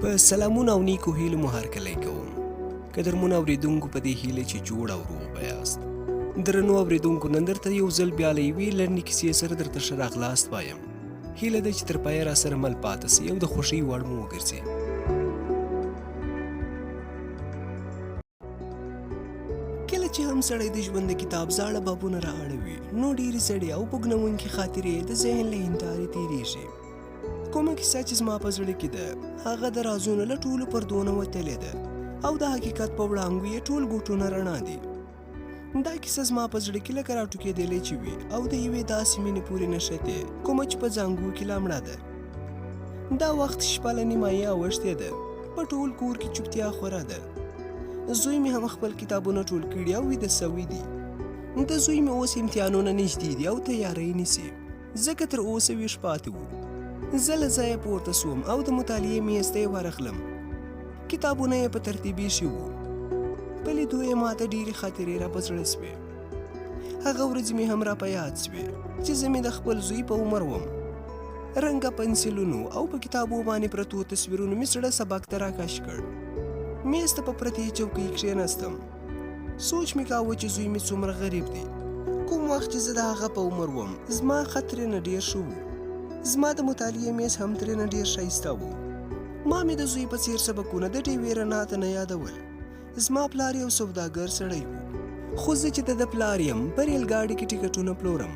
په سلامونه او نیکو هیلو مو هرکلی کوم. قدرمنو اورېدونکو په دې هیله چې جوړ او روغ به یاست. درنو اورېدونکو نن درته یو ځل بیا له یوې لنډې کیسې سره درته ښه راغلاست وایم. هیله ده چې تر پایه راسره مل پاتې سئ او د خوښۍ وړ مو وګرځي. کله چې هم سړی د ژوند د کتاب زاړه بابونه رااړوي نو ډېرې زړې او بوږنوونکې خاطرې د ذهن له هندارې تېرېږي. کومه کیسه چې زما په زړه کې ده هغه د رازونو له ټولو پردو نه وتلې ده او د حقیقت په وړانګو یې ټول ګوټونه رڼا دي. دا کیسه زما په زړه کې لکه راټوکېدلې چې وي او د یوې داسې مینې پورې نښتې کومه چې په زانګو کې لا مړه ده. دا وخت شپه له نیمایي اوښتې ده، په ټول کور کې چوپتیا خوره ده. زوی مې هم خپل کتابونه ټول کړي او ویده سوي دي. د زوی مې اوس امتحانونه نږدې دي او تیاری نیسي، ځکه تر اوسه ویښ پاتې وو. زه له ځایه پورته سوم او د مطالعې میز ته یې ورغلم. کتابونه یې په ترتیب ایښي وو. په لیدو یې ماته ډېرې خاطرې را په زړه سوې. هغه ورځې مې هم را په یاد سوې چې زه مې د خپل زوی په عمر وم. رنګه پنسلونو او په کتابو باندې پرتو تصویرونو مې زړه سبق ته راکش کړ. میز ته په پرتې چوکۍ کښېناستم. سوچ مې کاوه چې زوی مې څومره غریب دی. کوم وخت چې زه د هغه په عمر وم زما خط ترېنه ډېر ښه وو. زما د مطالعې میز هم ترېنه ډېر ښایسته و. ما مې د زوی په څېر سبقونه د ډېوې رڼا ته نه یادول. زما پلار یو سوداګر سړی و، خو زه چې د پلار یم په ریل ګاډي کې ټکټونه پلورم.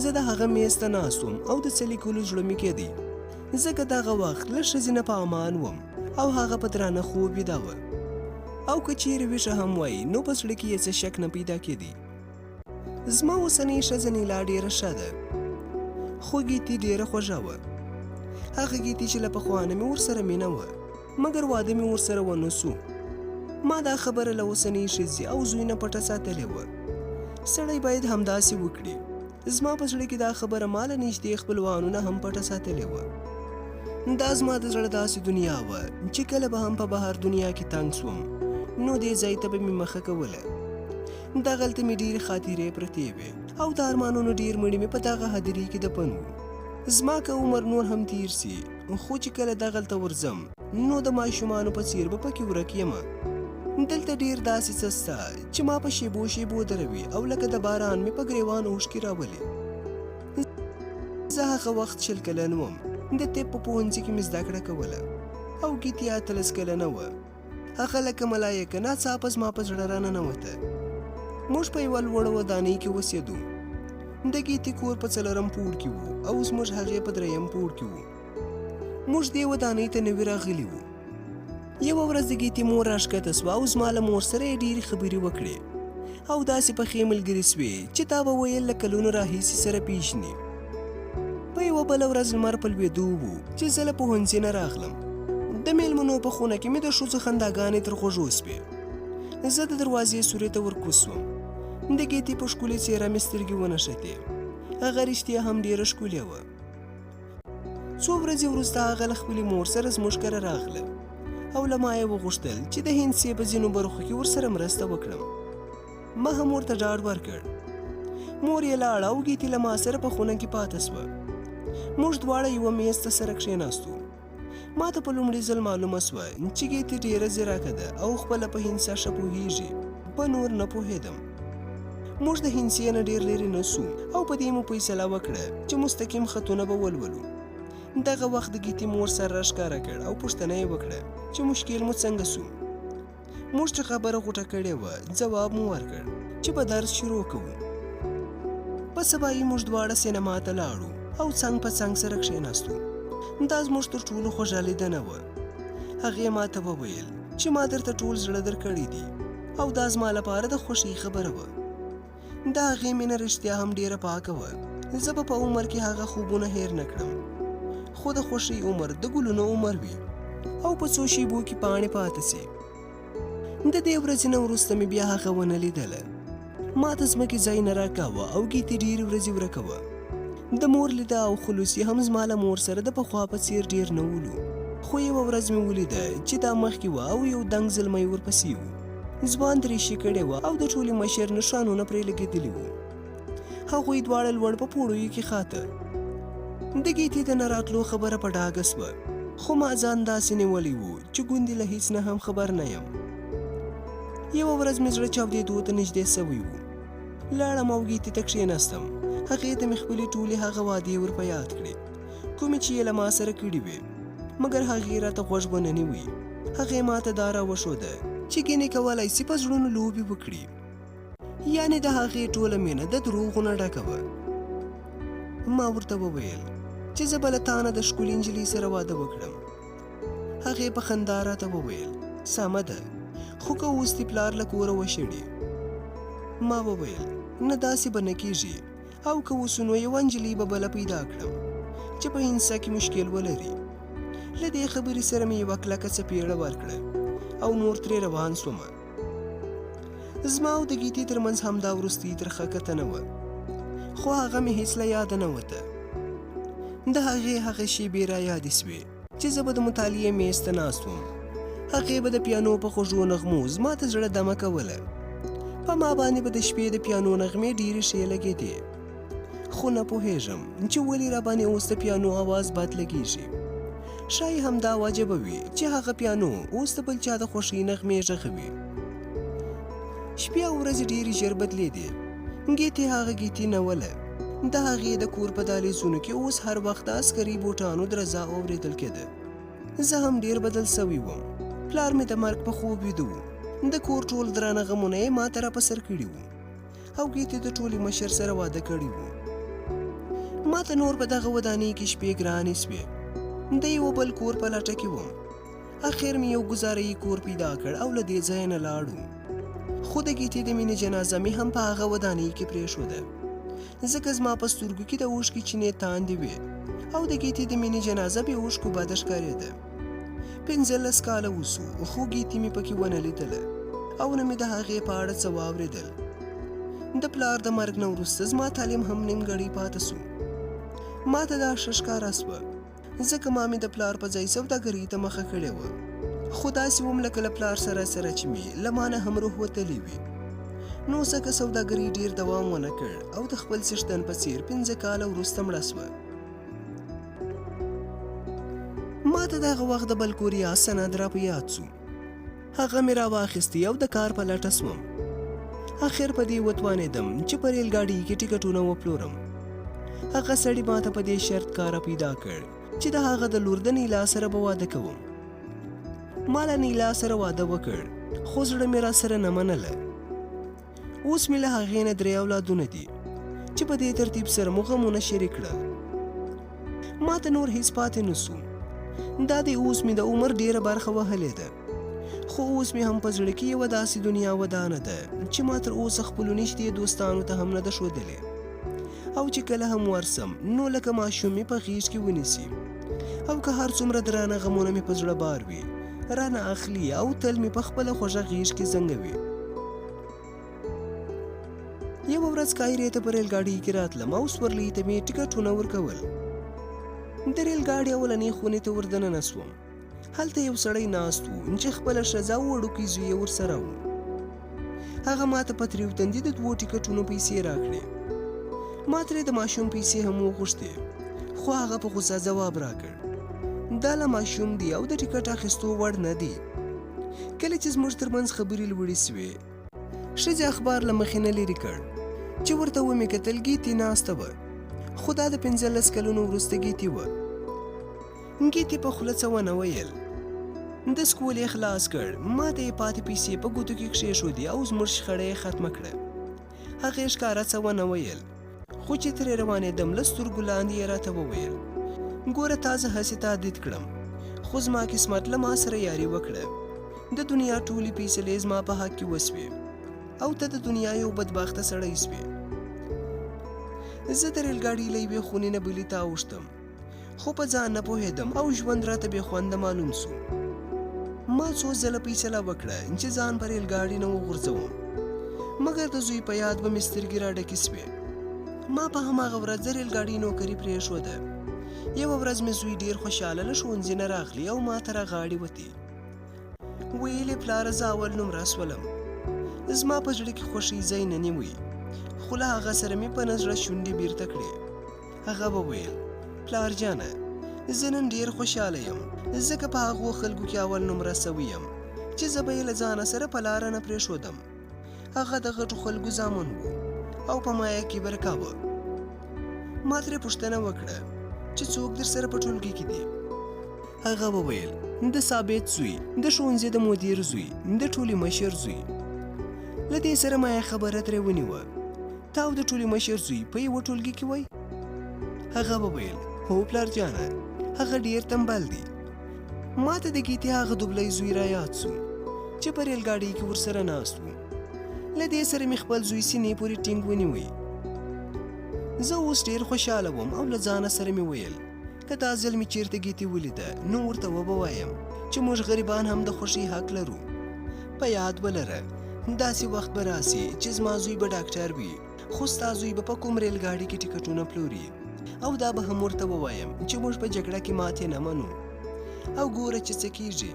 زه د هغه میز ته ناست وم او د څه لیکلو زړه مې کېدی، ځکه دغه وخت له ښځینه په امان وم او هغه په درانه خوب ویده وه. او که چیرې ویښه هم وای نو په زړه کې یې څه شک نه پیدا کېدی. زما اوسنۍ ښځه نیلا ډېره ښه ده، خو ګیتي ډېره خوږه وه. هغه ګیتي چې له پخوا نه مې ورسره مینه وه، مګر واده مې ورسره ونه سو. ما دا خبره له اوسنۍ ښځې او زوی نه پټه ساتلې وه. سړی باید همداسې وکړي. زما په زړه کې دا خبره ما له نږدې خپلوانو نه هم پټه ساتلې وه. دا زما د زړه داسې دنیا وه چې کله به هم په بهر دنیا کې تنګ سوم نو دې ځای ته به مې مخه کوله. دغلته مې ډېرې خاطرې پرتې وې او د ارمانونو ډېر مړي مې په دغه هدیرې کې دفن وو. زما که عمر نور هم تیر سي خو چې کله دغلته ورځم نو د ماشومانو په څېر به پکې ورک یمه. دلته ډېر داسې څه سته چې ما په شیبو شیبو دروي او لکه د باران مې په ګریوان اوښکې راولي. زه هغه وخت 20 کلن وم. د طب په پوهنځي کې مې زده کړه کوله او ګیتي 18 کلنه وه. هغه لکه ملایکه ناڅاپه زما په زړه راننوته. موږ په یوه لوړه ودانۍ کې اوسېدو. د ګیتي کور په 4م پوړ کې وو او زموږ هغې په 3م پوړ کې وو. موږ دې ودانۍ ته نوي راغلي وو. یوه ورځ د ګیتي مور راښکته سوه او زما له مور سره یې ډېرې خبرې وکړې او داسې پخې ملګرې سوې چې تا به ویل له کلونو راهیسې سره پیژني. په یوه بله ورځ لمر په لوېدو و چې زه له پوهنځي نه راغلم. د میلمنو په خونه کې مې د ښځو خنداګانې تر غوږو سوې. زه د دروازې سورې ته ورکوز سوم. د ګیتي په ښکلې څېره مې سترګې ونښتې. هغه رښتیا هم ډېره ښکلې وه. څو ورځې وروسته هغه له خپلې مور سره زموږ کره راغله او له ما یې وغوښتل چې د هندسې په ځینو برخو کې ورسره مرسته وکړم. ما هم ورته ډاډ ورکړ. مور یې لاړه او ګیتي له ما سره په خونه کې پاته سوه. موږ دواړه یوه میز ته سره کښېناستو. ما ته په لومړي ځل معلومه سوه چې ګیتي ډېره ځیرکه ده او خپله په هندسه ښه پوهېږي. په نور نه پوهېدم. موږ د هندسې نه ډېر لرې نه سو او په دې مو فیصله وکړه چې مستقیم خطونه به ولولو. دغه وخت د ګیتي مور سر راښکاره کړ او پوښتنه یې وکړه چې مشکل مو څنګه سو. موږ چې خبره غوټه کړې وه ځواب مو ورکړ چې به درس شروع کوو. په سبا یې موږ دواړه سینما ته لاړو او څنګ په څنګ سره کښېناستو. دا زموږ تر ټولو خوږه لیدنه وه. هغې ما ته وویل چې ما درته ټول زړه درکړی دی او دا زما لپاره د خوښۍ خبره وه. د هغې مینه رښتیا هم ډېره پاکه وه. زه به په عمر کې هغه خوبونه هیر نه کړم. خو د خوښۍ عمر د ګلونو عمر وي او په څو شیبو کې پاڼې پاتې سي. د دې ورځې نه وروسته مې بیا هغه ونه لیدله. ما ته ځمکې ځای نه راکاوه او ګیتي ډېرې ورځې ورکه وه. د مور لیده او خلوص یې هم زما له مور سره د پخوا په څېر ډېر نه ولو. خو یوه ورځ مې ولیده چې دا مخکې وه او یو دنګ زلمی ورپسې و. ځوان درېشي کړې وه او د ټولې مشر نښانونه پرې لګېدلي وو. هغوی دواړه لوړ په پوړیو کې خاته. د ګیتي د نه راتلو خبره په ډاګه سوه. خو ما ځان داسې نیولی و چې ګوندې له هیڅ نه هم خبر نه یم. یوه ورځ مې زړه چاودېدو ته نږدې سوی و. لاړم او ګیتې ته کښېناستم. هغې ته مې خپلې ټولې هغه وعدې ور په یاد کړې کومې چې یې له ما سره کړي وې، مګر هغې راته غوږ ونه نیوی. هغې ما ته دا راوښوده چې ګینې کولی سي په زړونو لوبې وکړي، یعنې د هغې ټوله مینه د دروغو نه ډکه وه. ما ورته وویل چې زه به له تا نه د ښکلې نجلۍ سره واده وکړم. هغې په خندا راته وویل سمه ده، خو که اوس دې پلار له کوره وشړي. ما وویل نه داسې به نه کېږي، او که اوس نو یوه نجلۍ به بله پیدا کړم چې په هندسه کې مشکل ولري. له دې خبرې سره مې یوه کلکه څپېړه ورکړه او نور ترې روان سومه. زما او د ګیتې ترمنځ همدا وروستۍ ترخه کتنه وه، خو هغه مې هیڅ له یاده نه وته. د هغې هغه شېبې را یادې سوې چې زه به د مطالعې میز ته ناست وم. هغې به د پیانو په خوږو نغمو زما ته زړه دمه کوله. په ما باندې به د شپې د پیانو نغمې ډېرې ښې لګېدې، خو نه پوهېږم چې ولې را باندې اوس د پیانو اواز بد لګېږي. ښایي همدا وجه به وي چې هغه پیانو اوس د بل چا د خوښۍ نغمې غږوي. شپې او ورځې ډېرې ژر بدلېدې. ګیتې هغه ګیتې نه وله. د هغې د کور په دهلیزونو کې اوس هر وخت د عسکري بوټانو درزا اورېدل کېده. زه هم ډېر بدل سوی وم. پلار مې د مرګ په خوب ویده و. د کور ټول درانه غمونه یې ما ته را په سر کړي وو، او ګیتې د ټولې مشر سره واده کړی و. ما ته نور په دغه ودانۍ کې شپې ګرانې سوې. د یوه بل کور په لټه کې وم. اخر مې یو ګزارهیي کور پیدا کړ او له دې ځایه نه لاړو. خو د ګیتې د مینې جنازه مې هم په هغه ودانۍ کې پرېښوده، ځکه زما په سترګو کې د اوښکې چینې تاندې وې او د ګیتې د مینې جنازه بې اوښکو بده ښکارېده. 15 کاله وسو، خو ګیتې مې پکې ونه لیدله او نه مې د هغې په اړه څه واورېدل. د پلار د مرګ نه وروسته زما تعلیم هم نیمګړی پاته سو. ما ته دا ښه ښکاره سوه، ځکه ما مې د پلار په ځای سوداګرۍ ته مخه کړې وه. خو داسې وم لکه له پلار سره چې مې له ما نه هم روح وتلی وي. نو ځکه سوداګرۍ ډېر دوام ونه کړ او د خپل څښتن په څېر 15 کاله وروسته مړه سوه. ما ته د هغه وخت د بل کوریا سند را په یاد سو. هغه مې را واخیستی او د کار په لټه سوم. اخر په دې وتوانېدم چې په ریل ګاډۍ کې ټکټونه وپلورم. هغه سړي ما ته په دې شرط کاره پیدا کړ چې د هغه د لور د نیلا سره به واده کوم. ما له نیلا سره واده وکړ، خو زړه مې را سره نه منله. اوس مې له هغې نه 3 اولادونه دي چې په دې ترتیب سره مو غمونه شریک کړل. ما ته نور هیڅ پاتې نه سو. دا دی اوس مې د عمر ډېره برخه وهلې ده، خو اوس مې هم په زړه کې یوه داسې دنیا ودانه ده چې ما تر اوسه خپلو نږدې دوستانو ته هم نه ده ښودلې، او چې کله هم ورسم نو لکه ماشوم مې په غېږ کې ونیسي، او که هر څومره درانه غمونه مې په زړه بار وي رانه اخلي او تل مې په خپله خوږه غېږ کې زنګوي. یوه ورځ قاهرې ته په ریل ګاډۍ کې راتلم او سورلۍ ته مې ټکټونه ورکول. د ریل ګاډۍ اولنۍ خونې ته ور دننه سوم. هلته یو سړی ناست و چې خپله ښځه او وړوکی زوی یې ورسره و. هغه ما ته په تریو تندي د 2 ټکټونو پیسې راکړې. ما ترې د ماشوم پیسې هم وغوښتې، خو هغه په غوسه ځواب راکړ دا له ماشوم دی او د ټکټ اخیستو وړ نه دی. کله چې زموږ ترمنځ خبرې لوړې سوې، ښځې اخبار له مخې نه لرې کړ چې ورته ومې کتل ګیتې ناسته وه، خو دا د 15 کلونو وروسته ګیتې وه. ګیتې په خوله څه ونه ویل. د سکول یې خلاص کړ، ما ته یې پاتې پیسې په ګوتو کې کښېښودې او زموږ شخړه یې ختمه کړه. هغې ښکاره څه ونه ویل، خو چې ترې روانېدم له سترګو لاندې یې راته وویل ګوره تا زه هسې تهدید کړم، خو زما قسمت له ما سره یاري وکړه. د دنیا ټولې فیصلې زما په حق کې وسوې او ته د دنیا یو بدبخته سړی سوې. زه د ریل ګاډۍ له یوې خونې نه بلې ته اوښتم، خو په ځان نه پوهېدم او ژوند راته بې خونده معلوم سو. ما څو ځله فیصله وکړه چې ځان په ریل ګاډۍ نه وغورځوم، مګر د زوی په یاد به مې سترګې راډکې سوې. ما په هماغه ورځ د ریل ګاډۍ نوکري پرېښوده. یوه ورځ مې زوی ډېر خوشحاله له ښوونځي نه راغلی او ما ته راغاړې وتې. ویل یې پلاره زه اول نومره سولم. زما په زړه کې خوښۍ ځای نه نیوی، خو له هغه سره مې په نه زړه شونډې بیرته کړې. هغه وویل پلار جانه زه نن ډېر خوشحاله یم ځکه په هغو خلکو کې اول نمره سوی یم چې زه به یې له ځانه سره په لاره نه پرېښودم. هغه د غټو خلکو زامن و او په مایه کې برکاوه. ما ترې پوښتنه وکړه چې څوک در سره په ټولګي کې دي. هغه وویل د ثابت زوی، د ښوونځي د مدیر زوی، د ټولې مشر زوی. له دې سره ما یې خبره ترې ونیوه، تا او د ټولې مشر زوی په یوه ټولګي کې وای؟ هغه وویل هو پلارجانه، هغه ډېر تنبل دی. ما ته د ګیتې هغه دوبلی زوی را یاد سو چې په ریل ګاډۍ کې ورسره ناست و. له دې سره مې خپل زوی سینې پورې ټینګ ونیوی. زه اوس ډېر خوشحاله وم او له ځانه سره مې ویل که دا ځل مې چیرته ګیتې ولیده نو ورته وبه وایم چې موږ غریبان هم د خوښۍ حق لرو. په یاد ولره داسې وخت به راسي چې زما زوی به ډاکټر وي خو ستا زوی به په کوم ریل ګاډۍ کې ټکټونه پلوري، او دا به هم ورته ووایم چې موږ په جګړه کې ماتې نه منو او ګوره چې څه کیږي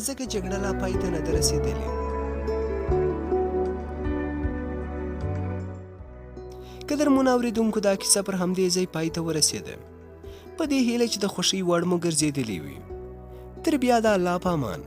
ځکه جګړه لا پای ته نه ده رسېدلې. قدرمنو اورېدونکو دا کیسه پر همدې ځای پای ته ورسېده په دې هیله چې د خوښۍ وړ مو ګرځېدلې وي. تر بیا د الله په امان.